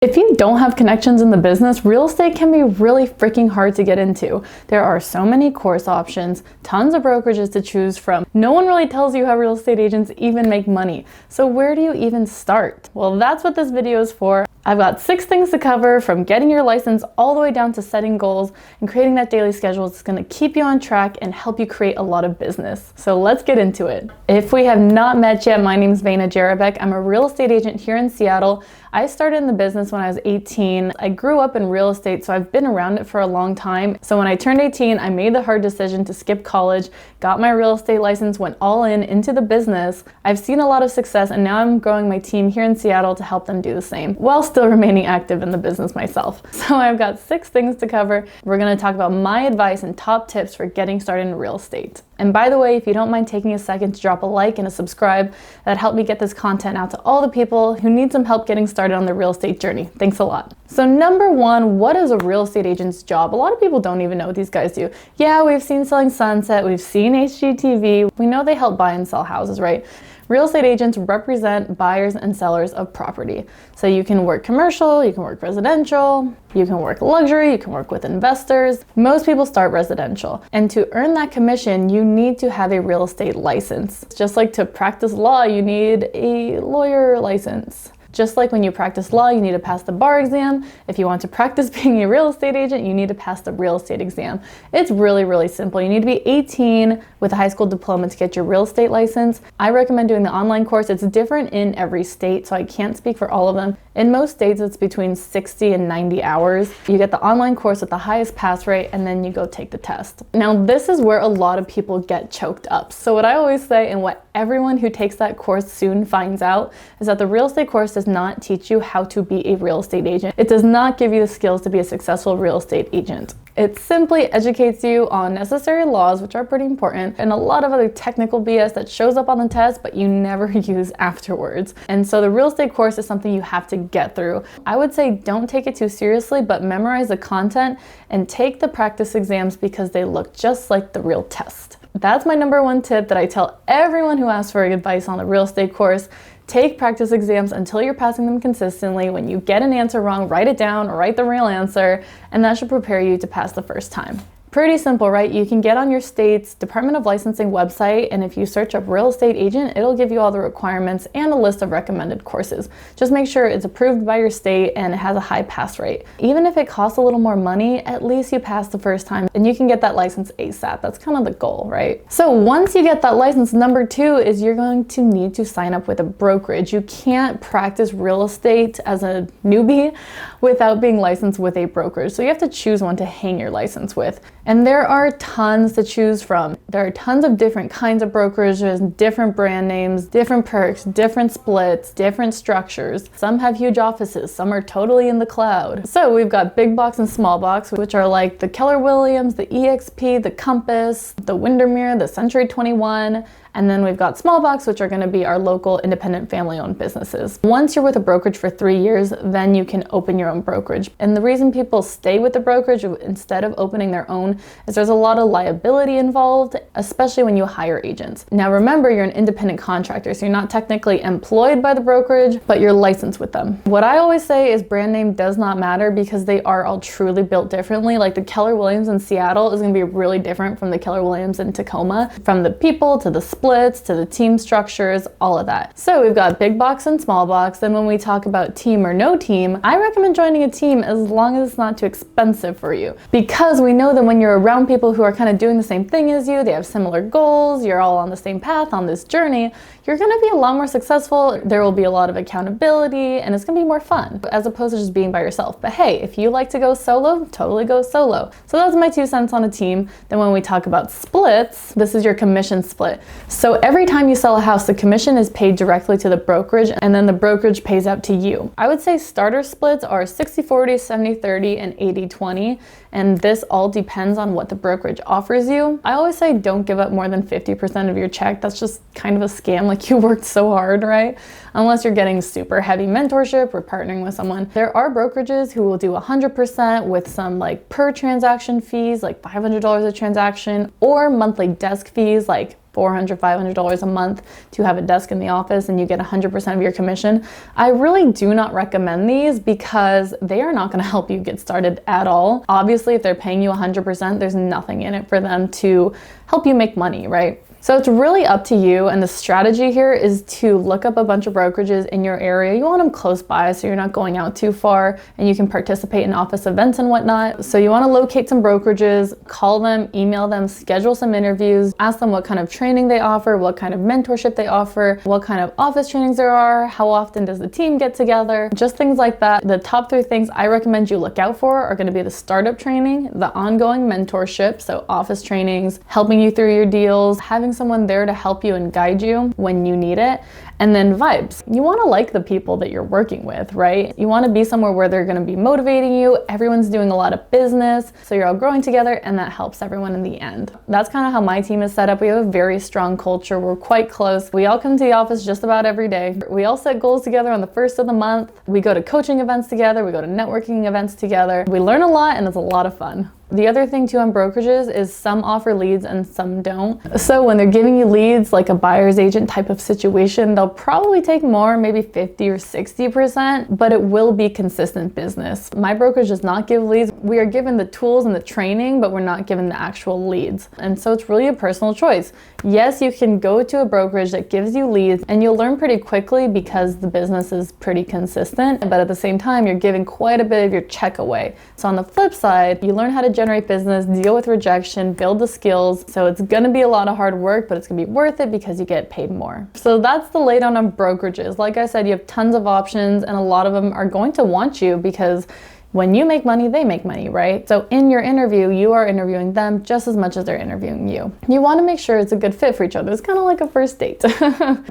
If you don't have connections in the business, real estate can be really freaking hard to get into. There are so many course options, tons of brokerages to choose from. No one really tells you how real estate agents even make money. So where do you even start? Well, that's what this video is for. I've got 6 things to cover, from getting your license all the way down to setting goals and creating that daily schedule that's going to keep you on track and help you create a lot of business. So let's get into it. If we have not met yet, my name is Vena Jarabek. I'm a real estate agent here in Seattle. I started in the business when I was 18. I grew up in real estate, so I've been around it for a long time. So when I turned 18, I made the hard decision to skip college, got my real estate license, went all in into the business. I've seen a lot of success, and now I'm growing my team here in Seattle to help them do the same, while still remaining active in the business myself. So I've got 6 things to cover. We're gonna talk about my advice and top tips for getting started in real estate. And by the way, if you don't mind taking a second to drop a like and a subscribe, that'd help me get this content out to all the people who need some help getting started on their real estate journey. Thanks a lot. So number 1, what is a real estate agent's job? A lot of people don't even know what these guys do. Yeah, we've seen Selling Sunset, we've seen HGTV. We know they help buy and sell houses, right? Real estate agents represent buyers and sellers of property. So you can work commercial, you can work residential, you can work luxury, you can work with investors. Most people start residential. And to earn that commission, you need to have a real estate license. Just like to practice law, you need a lawyer license. Just like when you practice law, you need to pass the bar exam. If you want to practice being a real estate agent, you need to pass the real estate exam. It's really, really simple. You need to be 18 with a high school diploma to get your real estate license. I recommend doing the online course. It's different in every state, so I can't speak for all of them. In most states, it's between 60 and 90 hours. You get the online course with the highest pass rate, and then you go take the test. Now, this is where a lot of people get choked up. So what I always say, and what everyone who takes that course soon finds out, is that the real estate course does not teach you how to be a real estate agent. It does not give you the skills to be a successful real estate agent. It simply educates you on necessary laws, which are pretty important, and a lot of other technical BS that shows up on the test, but you never use afterwards. And so the real estate course is something you have to get through. I would say don't take it too seriously, but memorize the content and take the practice exams because they look just like the real test. That's my number 1 tip that I tell everyone who asks for advice on the real estate course. Take practice exams until you're passing them consistently. When you get an answer wrong, write it down or write the real answer, and that should prepare you to pass the first time. Pretty simple, right? You can get on your state's Department of Licensing website, and if you search up real estate agent, it'll give you all the requirements and a list of recommended courses. Just make sure it's approved by your state and it has a high pass rate. Even if it costs a little more money, at least you pass the first time and you can get that license ASAP. That's kind of the goal, right? So once you get that license, number 2 is you're going to need to sign up with a brokerage. You can't practice real estate as a newbie without being licensed with a brokerage. So you have to choose one to hang your license with. And there are tons to choose from. There are tons of different kinds of brokerages, different brand names, different perks, different splits, different structures. Some have huge offices, some are totally in the cloud. So we've got big box and small box, which are like the Keller Williams, the EXP, the Compass, the Windermere, the Century 21. And then we've got small box, which are going to be our local independent family-owned businesses. Once you're with a brokerage for 3 years, then you can open your own brokerage. And the reason people stay with the brokerage instead of opening their own is there's a lot of liability involved, especially when you hire agents. Now remember, you're an independent contractor, so you're not technically employed by the brokerage, but you're licensed with them. What I always say is brand name does not matter because they are all truly built differently. Like the Keller Williams in Seattle is going to be really different from the Keller Williams in Tacoma, from the people to the splits to the team structures, all of that. So we've got big box and small box. Then when we talk about team or no team, I recommend joining a team as long as it's not too expensive for you, because we know that when you're around people who are kind of doing the same thing as you, they have similar goals, you're all on the same path on this journey, you're going to be a lot more successful. There will be a lot of accountability and it's going to be more fun as opposed to just being by yourself. But hey, if you like to go solo, totally go solo. So that's my 2 cents on a team. Then when we talk about splits, this is your commission split. So every time you sell a house, the commission is paid directly to the brokerage and then the brokerage pays out to you. I would say starter splits are 60-40, 70-30, and 80-20. And this all depends on what the brokerage offers you. I always say don't give up more than 50% of your check. That's just kind of a scam. Like, you worked so hard, right? Unless you're getting super heavy mentorship or partnering with someone. There are brokerages who will do 100% with some like per transaction fees, like $500 a transaction, or monthly desk fees like $400, $500 a month to have a desk in the office and you get 100% of your commission. I really do not recommend these because they are not going to help you get started at all. Obviously, if they're paying you 100%, there's nothing in it for them to help you make money, right? So it's really up to you, and the strategy here is to look up a bunch of brokerages in your area. You want them close by so you're not going out too far and you can participate in office events and whatnot. So you want to locate some brokerages, call them, email them, schedule some interviews, ask them what kind of training they offer, what kind of mentorship they offer, what kind of office trainings there are, how often does the team get together, just things like that. The top 3 things I recommend you look out for are going to be the startup training, the ongoing mentorship, so office trainings, helping you through your deals, having someone there to help you and guide you when you need it, and then vibes. You want to like the people that you're working with, right? You want to be somewhere where they're going to be motivating you, everyone's doing a lot of business, so you're all growing together, and that helps everyone in the end. That's kind of how my team is set up. We have a very strong culture. We're quite close. We all come to the office just about every day. We all set goals together on the first of the month. We go to coaching events together. We go to networking events together. We learn a lot, and it's a lot of fun. The other thing too on brokerages is some offer leads and some don't. So when they're giving you leads, like a buyer's agent type of situation, they'll probably take more, maybe 50 or 60%, but it will be consistent business. My brokerage does not give leads. We are given the tools and the training, but we're not given the actual leads. And so it's really a personal choice. Yes, you can go to a brokerage that gives you leads and you'll learn pretty quickly because the business is pretty consistent, but at the same time, you're giving quite a bit of your check away. So on the flip side, you learn how to generate business, deal with rejection, build the skills. So it's going to be a lot of hard work, but it's going to be worth it because you get paid more. So that's the laydown on brokerages. Like I said, you have tons of options and a lot of them are going to want you because when you make money, they make money, right? So in your interview, you are interviewing them just as much as they're interviewing you. You want to make sure it's a good fit for each other. It's kind of like a first date.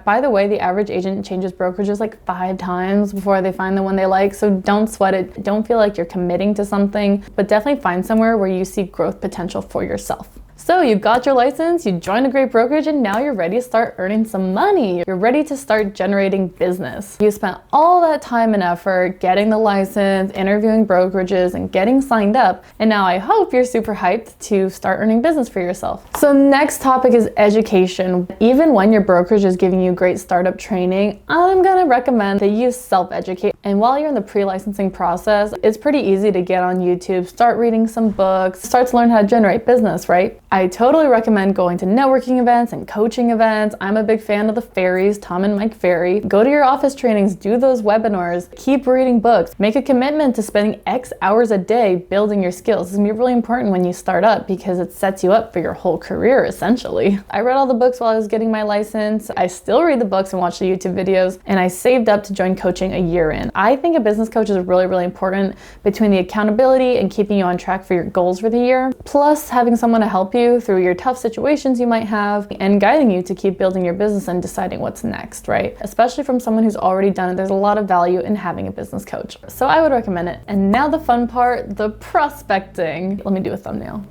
By the way, the average agent changes brokerages like 5 times before they find the one they like. So don't sweat it. Don't feel like you're committing to something, but definitely find somewhere where you see growth potential for yourself. So you got your license, you joined a great brokerage, and now you're ready to start earning some money. You're ready to start generating business. You spent all that time and effort getting the license, interviewing brokerages, and getting signed up. And now I hope you're super hyped to start earning business for yourself. So next topic is education. Even when your brokerage is giving you great startup training, I'm gonna recommend that you self-educate. And while you're in the pre-licensing process, it's pretty easy to get on YouTube, start reading some books, start to learn how to generate business, right? I totally recommend going to networking events and coaching events. I'm a big fan of the Ferries, Tom and Mike Ferry. Go to your office trainings, do those webinars, keep reading books, make a commitment to spending X hours a day building your skills. It's gonna be really important when you start up because it sets you up for your whole career, essentially. I read all the books while I was getting my license. I still read the books and watch the YouTube videos, and I saved up to join coaching a year in. I think a business coach is really, really important between the accountability and keeping you on track for your goals for the year, plus having someone to help you through your tough situations you might have and guiding you to keep building your business and deciding what's next, right? Especially from someone who's already done it, there's a lot of value in having a business coach. So I would recommend it. And now the fun part, the prospecting. Let me do a thumbnail.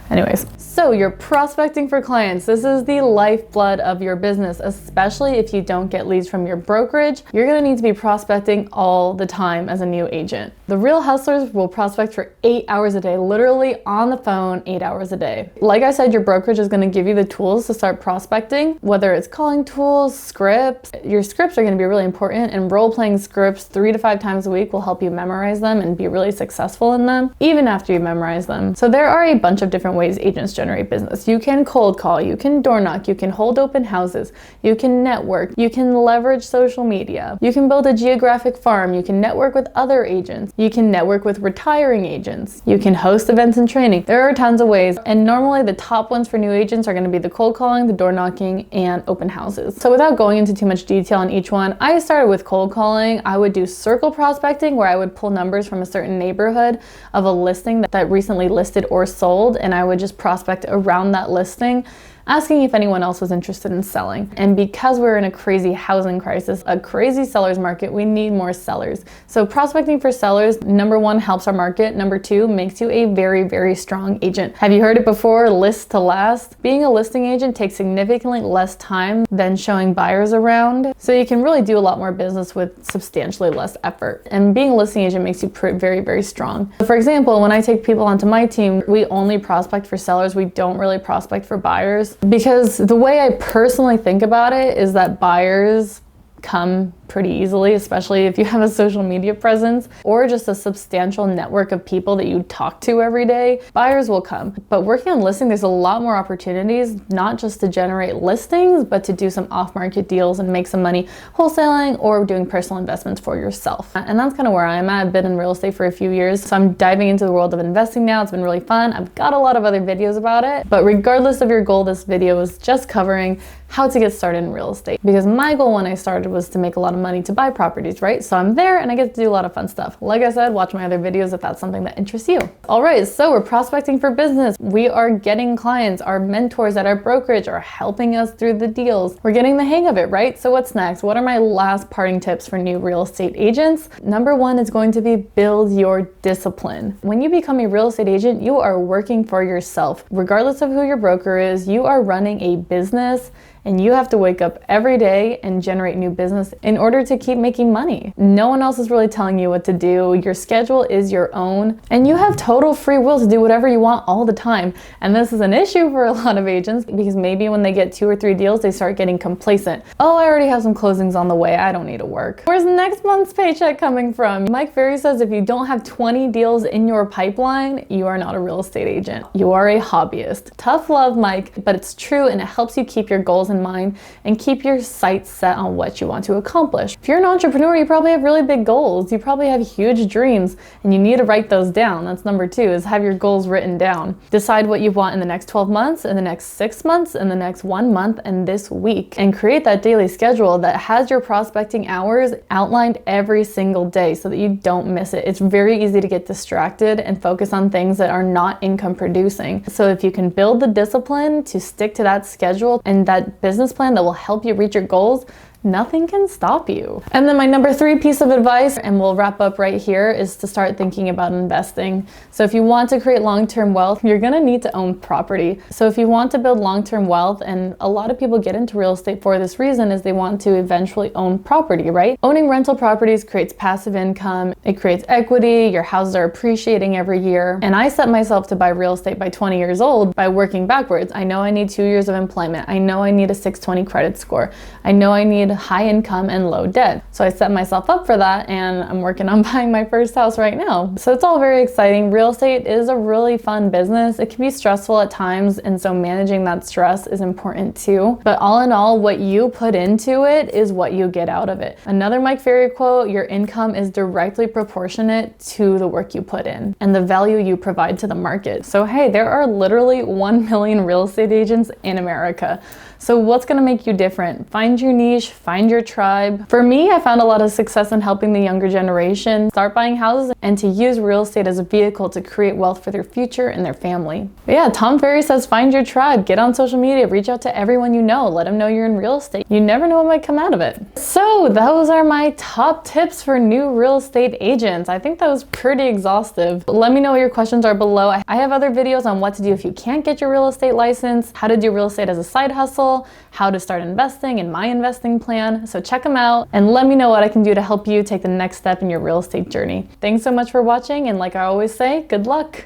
Anyways, so you're prospecting for clients. This is the lifeblood of your business, especially if you don't get leads from your brokerage. You're gonna need to be prospecting all the time as a new agent. The real hustlers will prospect for 8 hours a day, literally on the phone 8 hours a day. Like I said, your brokerage is gonna give you the tools to start prospecting, whether it's calling tools, scripts. Your scripts are gonna be really important, and role-playing scripts 3 to 5 times a week will help you memorize them and be really successful in them, even after you memorize them. So there are a bunch of different ways agents generate business. You can cold call, you can door knock, you can hold open houses, you can network, you can leverage social media, you can build a geographic farm, you can network with other agents, you can network with retiring agents, you can host events and training. There are tons of ways, and normally the top ones for new agents are going to be the cold calling, the door knocking, and open houses. So without going into too much detail on each one, I started with cold calling. I would do circle prospecting, where I would pull numbers from a certain neighborhood of a listing that recently listed or sold, and I would just prospect around that listing. asking if anyone else was interested in selling. And because we're in a crazy housing crisis, a crazy seller's market, we need more sellers. So prospecting for sellers, number one, helps our market. Number two, makes you a very, very strong agent. Have you heard it before? List to last. Being a listing agent takes significantly less time than showing buyers around. So you can really do a lot more business with substantially less effort. And being a listing agent makes you very, very strong. For example, when I take people onto my team, we only prospect for sellers. We don't really prospect for buyers, because the way I personally think about it is that buyers come pretty easily, especially if you have a social media presence or just a substantial network of people that you talk to every day. Buyers will come. But working on listing, there's a lot more opportunities, not just to generate listings, but to do some off-market deals and make some money wholesaling or doing personal investments for yourself. And that's kind of where I'm at. I've been in real estate for a few years, so I'm diving into the world of investing now. It's been really fun. I've got a lot of other videos about it, but regardless of your goal, this video is just covering how to get started in real estate, because my goal when I started was to make a lot of money to buy properties, right? So I'm there and I get to do a lot of fun stuff. Like I said, watch my other videos if that's something that interests you. All right, so we're prospecting for business. We are getting clients. Our mentors at our brokerage are helping us through the deals. We're getting the hang of it, right? So what's next? What are my last parting tips for new real estate agents? Number one is going to be build your discipline. When you become a real estate agent, you are working for yourself. Regardless of who your broker is, you are running a business, and you have to wake up every day and generate new business in order to keep making money. No one else is really telling you what to do. Your schedule is your own, and you have total free will to do whatever you want all the time. And this is an issue for a lot of agents, because maybe when they get 2 or 3 deals, they start getting complacent. Oh, I already have some closings on the way. I don't need to work. Where's next month's paycheck coming from? Mike Ferry says if you don't have 20 deals in your pipeline, you are not a real estate agent. You are a hobbyist. Tough love, Mike, but it's true, and it helps you keep your goals in mind and keep your sights set on what you want to accomplish. If you're an entrepreneur, you probably have really big goals. You probably have huge dreams, and you need to write those down. That's number 2, is have your goals written down. Decide what you want in the next 12 months, in the next 6 months, in the next 1 month, and this week, and create that daily schedule that has your prospecting hours outlined every single day so that you don't miss it. It's very easy to get distracted and focus on things that are not income producing. So if you can build the discipline to stick to that schedule and that business plan that will help you reach your goals, nothing can stop you. And then my number 3 piece of advice, and we'll wrap up right here, is to start thinking about investing. So if you want to create long-term wealth, you're gonna need to own property. So if you want to build long-term wealth, and a lot of people get into real estate for this reason, is they want to eventually own property, right? Owning rental properties creates passive income, it creates equity, your houses are appreciating every year. And I set myself to buy real estate by 20 years old by working backwards. I know I need 2 years of employment. I know I need a 620 credit score. I know I need high income and low debt. So I set myself up for that, and I'm working on buying my first house right now. So it's all very exciting. Real estate is a really fun business. It can be stressful at times, and so managing that stress is important too. But all in all, what you put into it is what you get out of it. Another Mike Ferry quote, your income is directly proportionate to the work you put in and the value you provide to the market. So hey, there are literally 1 million real estate agents in America. So what's gonna make you different? Find your niche, find your tribe. For me, I found a lot of success in helping the younger generation start buying houses and to use real estate as a vehicle to create wealth for their future and their family. But yeah, Tom Ferry says find your tribe, get on social media, reach out to everyone you know, let them know you're in real estate. You never know what might come out of it. So those are my top tips for new real estate agents. I think that was pretty exhaustive. Let me know what your questions are below. I have other videos on what to do if you can't get your real estate license, how to do real estate as a side hustle, how to start investing, and my investing plan. So check them out and let me know what I can do to help you take the next step in your real estate journey. Thanks so much for watching, and like I always say, good luck.